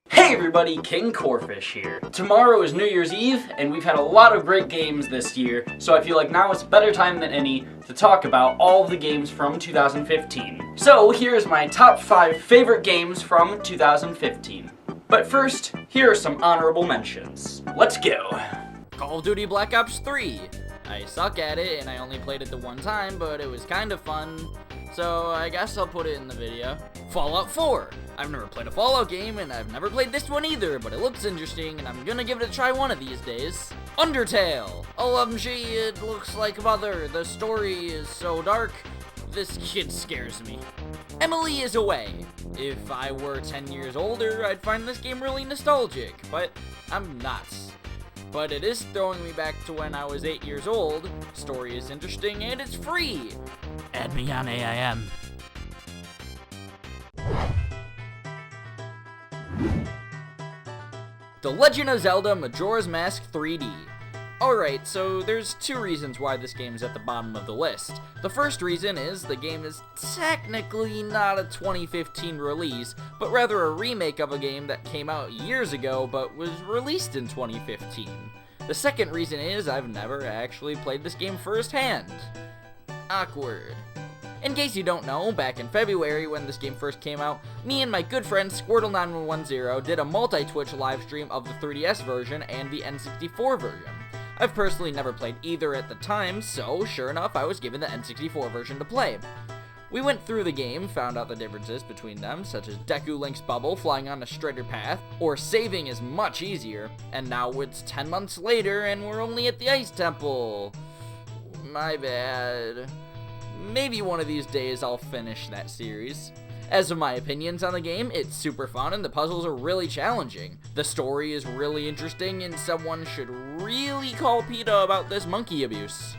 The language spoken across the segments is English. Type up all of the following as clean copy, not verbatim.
Hey everybody, KingCorphish here. Tomorrow is New Year's Eve, and we've had a lot of great games this year, so I feel like now is a better time than any to talk about all of the games from 2015. So here's my top 5 favorite games from 2015. But first, here are some honorable mentions. Let's go! Call of Duty Black Ops 3. I suck at it, and I only played it the one time, but it was kind of fun, so I guess I'll put it in the video. Fallout 4. I've never played a Fallout game, and I've never played this one either, but it looks interesting, and I'm gonna give it a try one of these days. Undertale. OMG, it looks like Mother. The story is so dark. This kid scares me. Emily is Away. If I were 10 years older, I'd find this game really nostalgic, but I'm not. But it is throwing me back to when I was 8 years old. Story is interesting, and it's free. Add me on AIM. The Legend of Zelda Majora's Mask 3D. Alright, so there's 2 reasons why this game is at the bottom of the list. The first reason is the game is technically not a 2015 release, but rather a remake of a game that came out years ago but was released in 2015. The second reason is I've never actually played this game firsthand. Awkward. In case you don't know, back in February when this game first came out, me and my good friend Squirtle9110 did a multi-Twitch live stream of the 3DS version and the N64 version. I've personally never played either at the time, so sure enough I was given the N64 version to play. We went through the game, found out the differences between them, such as Deku Link's bubble flying on a straighter path, or saving is much easier, and now it's 10 months later and we're only at the Ice Temple. My bad. Maybe one of these days I'll finish that series. As for my opinions on the game, it's super fun and the puzzles are really challenging. The story is really interesting and someone should really call PETA about this monkey abuse.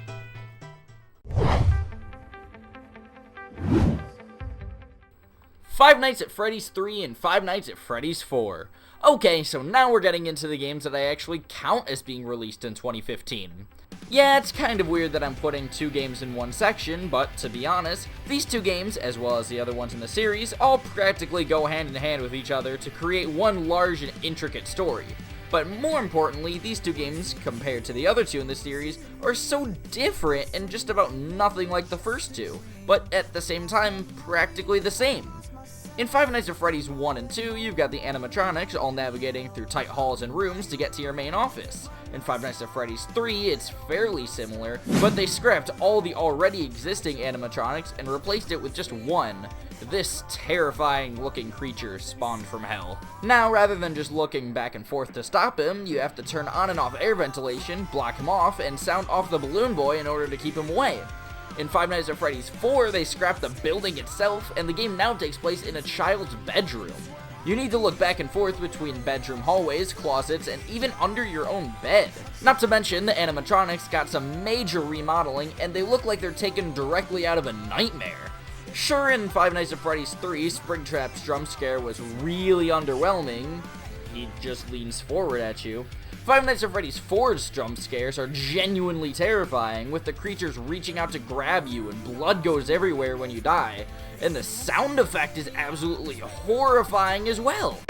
Five Nights at Freddy's 3 and Five Nights at Freddy's 4. Okay, so now we're getting into the games that I actually count as being released in 2015. Yeah, it's kind of weird that I'm putting 2 games in one section, but to be honest, these 2 games, as well as the other ones in the series, all practically go hand in hand with each other to create one large and intricate story. But more importantly, these 2 games, compared to the other 2 in the series, are so different and just about nothing like the first 2, but at the same time, practically the same. In Five Nights at Freddy's 1 and 2, you've got the animatronics all navigating through tight halls and rooms to get to your main office. In Five Nights at Freddy's 3, it's fairly similar, but they scrapped all the already existing animatronics and replaced it with just one. This terrifying looking creature spawned from hell. Now, rather than just looking back and forth to stop him, you have to turn on and off air ventilation, block him off, and sound off the balloon boy in order to keep him away. In Five Nights at Freddy's 4, they scrapped the building itself, and the game now takes place in a child's bedroom. You need to look back and forth between bedroom hallways, closets, and even under your own bed. Not to mention, the animatronics got some major remodeling, and they look like they're taken directly out of a nightmare. Sure, in Five Nights at Freddy's 3, Springtrap's jump scare was really underwhelming. He just leans forward at you. Five Nights at Freddy's 4's jump scares are genuinely terrifying, with the creatures reaching out to grab you and blood goes everywhere when you die. And the sound effect is absolutely horrifying as well.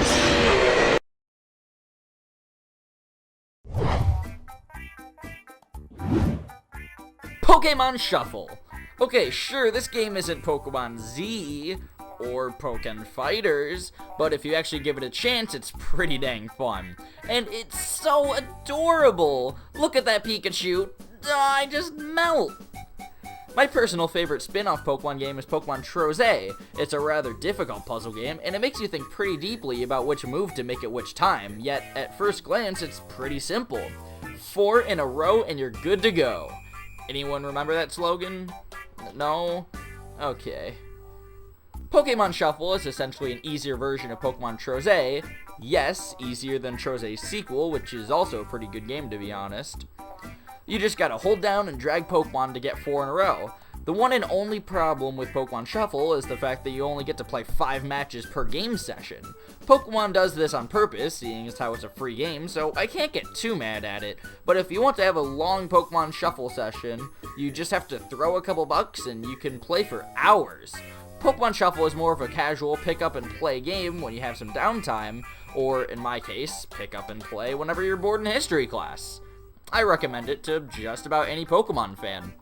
Pokemon Shuffle. Okay, sure, this game isn't Pokemon Z or Pokken Fighters, but if you actually give it a chance, it's pretty dang fun. And it's so adorable! Look at that Pikachu! I just melt! My personal favorite spin-off Pokemon game is Pokemon Troze. It's a rather difficult puzzle game, and it makes you think pretty deeply about which move to make at which time, yet at first glance, it's pretty simple. 4 in a row and you're good to go. Anyone remember that slogan? No? Okay. Pokemon Shuffle is essentially an easier version of Pokemon Troze. Yes, easier than Troze's sequel, which is also a pretty good game to be honest. You just gotta hold down and drag Pokemon to get 4 in a row. The one and only problem with Pokemon Shuffle is the fact that you only get to play 5 matches per game session. Pokemon does this on purpose, seeing as how it's a free game, so I can't get too mad at it. But if you want to have a long Pokemon Shuffle session, you just have to throw a couple bucks and you can play for hours. Pokemon Shuffle is more of a casual pick up and play game when you have some downtime, or in my case, pick up and play whenever you're bored in history class. I recommend it to just about any Pokemon fan.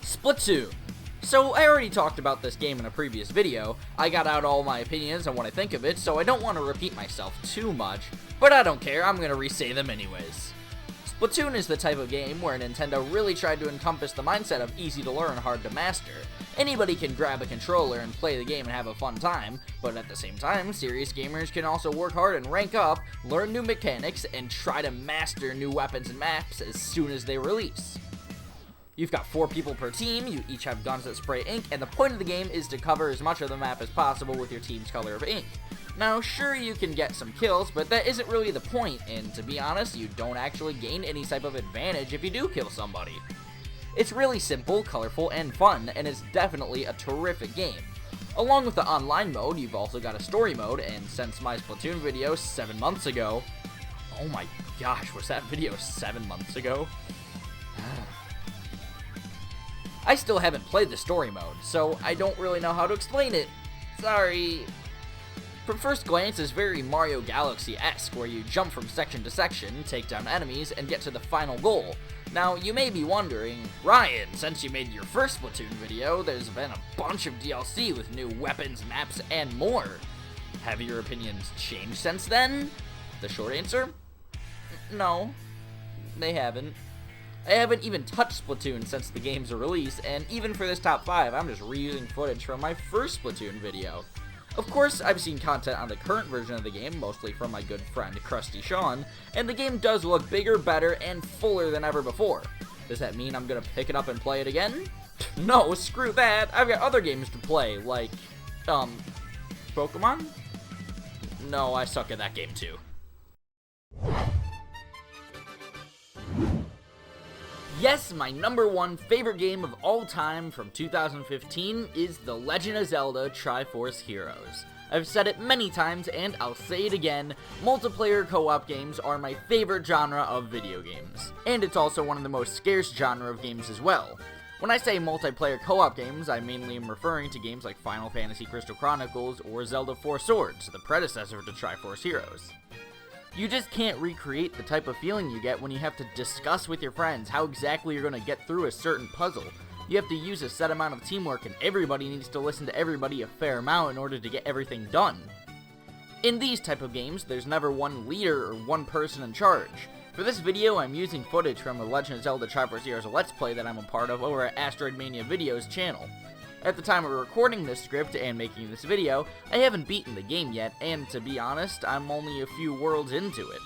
Splatoon. So, I already talked about this game in a previous video. I got out all my opinions on what I think of it, so I don't want to repeat myself too much, but I don't care, I'm gonna re-say them anyways. Splatoon is the type of game where Nintendo really tried to encompass the mindset of easy to learn, hard to master. Anybody can grab a controller and play the game and have a fun time, but at the same time, serious gamers can also work hard and rank up, learn new mechanics, and try to master new weapons and maps as soon as they release. You've got 4 people per team, you each have guns that spray ink, and the point of the game is to cover as much of the map as possible with your team's color of ink. Now, sure, you can get some kills, but that isn't really the point, and to be honest, you don't actually gain any type of advantage if you do kill somebody. It's really simple, colorful, and fun, and it's definitely a terrific game. Along with the online mode, you've also got a story mode, and since my Splatoon video 7 months ago... Oh my gosh, was that video 7 months ago? I still haven't played the story mode, so I don't really know how to explain it. Sorry. From first glance, it's very Mario Galaxy-esque, where you jump from section to section, take down enemies, and get to the final goal. Now, you may be wondering, Ryan, since you made your first Splatoon video, there's been a bunch of DLC with new weapons, maps, and more. Have your opinions changed since then? The short answer? No, they haven't. I haven't even touched Splatoon since the game's release, and even for this top 5, I'm just reusing footage from my first Splatoon video. Of course, I've seen content on the current version of the game, mostly from my good friend Krusty Sean, and the game does look bigger, better, and fuller than ever before. Does that mean I'm gonna pick it up and play it again? No, screw that! I've got other games to play, like, Pokemon? No, I suck at that game too. Yes, my #1 favorite game of all time from 2015 is The Legend of Zelda Triforce Heroes. I've said it many times and I'll say it again, multiplayer co-op games are my favorite genre of video games. And it's also one of the most scarce genre of games as well. When I say multiplayer co-op games, I mainly am referring to games like Final Fantasy Crystal Chronicles or Zelda 4 Swords, the predecessor to Triforce Heroes. You just can't recreate the type of feeling you get when you have to discuss with your friends how exactly you're going to get through a certain puzzle. You have to use a set amount of teamwork and everybody needs to listen to everybody a fair amount in order to get everything done. In these type of games, there's never one leader or one person in charge. For this video, I'm using footage from the Legend of Zelda Triforce Heroes Let's Play that I'm a part of over at Asteroid Mania Videos channel. At the time of recording this script and making this video, I haven't beaten the game yet, and to be honest, I'm only a few worlds into it.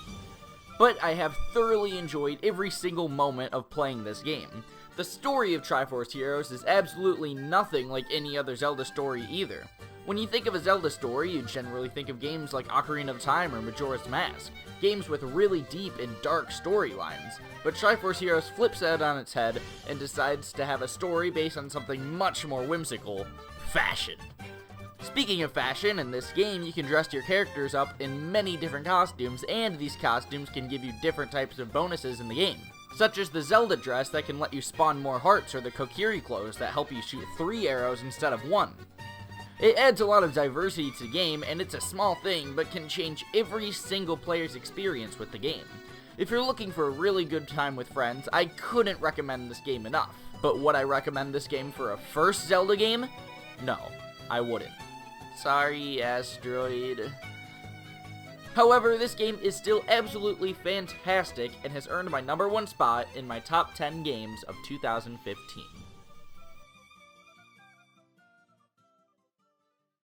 But I have thoroughly enjoyed every single moment of playing this game. The story of Triforce Heroes is absolutely nothing like any other Zelda story either. When you think of a Zelda story, you generally think of games like Ocarina of Time or Majora's Mask, games with really deep and dark storylines, but Triforce Heroes flips that on its head and decides to have a story based on something much more whimsical: fashion. Speaking of fashion, in this game you can dress your characters up in many different costumes, and these costumes can give you different types of bonuses in the game, such as the Zelda dress that can let you spawn more hearts, or the Kokiri clothes that help you shoot 3 arrows instead of 1. It adds a lot of diversity to the game, and it's a small thing, but can change every single player's experience with the game. If you're looking for a really good time with friends, I couldn't recommend this game enough. But would I recommend this game for a first Zelda game? No, I wouldn't. Sorry, Asteroid. However, this game is still absolutely fantastic and has earned my #1 spot in my top 10 games of 2015.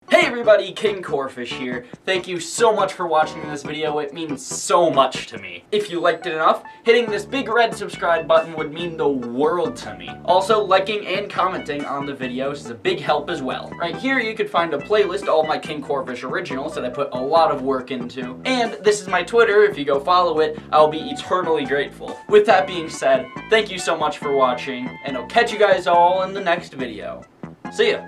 Hey everybody, KingCorphish here. Thank you so much for watching this video, it means so much to me. If you liked it enough, hitting this big red subscribe button would mean the world to me. Also, liking and commenting on the videos is a big help as well. Right here you could find a playlist of all my KingCorphish originals that I put a lot of work into. And this is my Twitter, if you go follow it, I'll be eternally grateful. With that being said, thank you so much for watching, and I'll catch you guys all in the next video. See ya!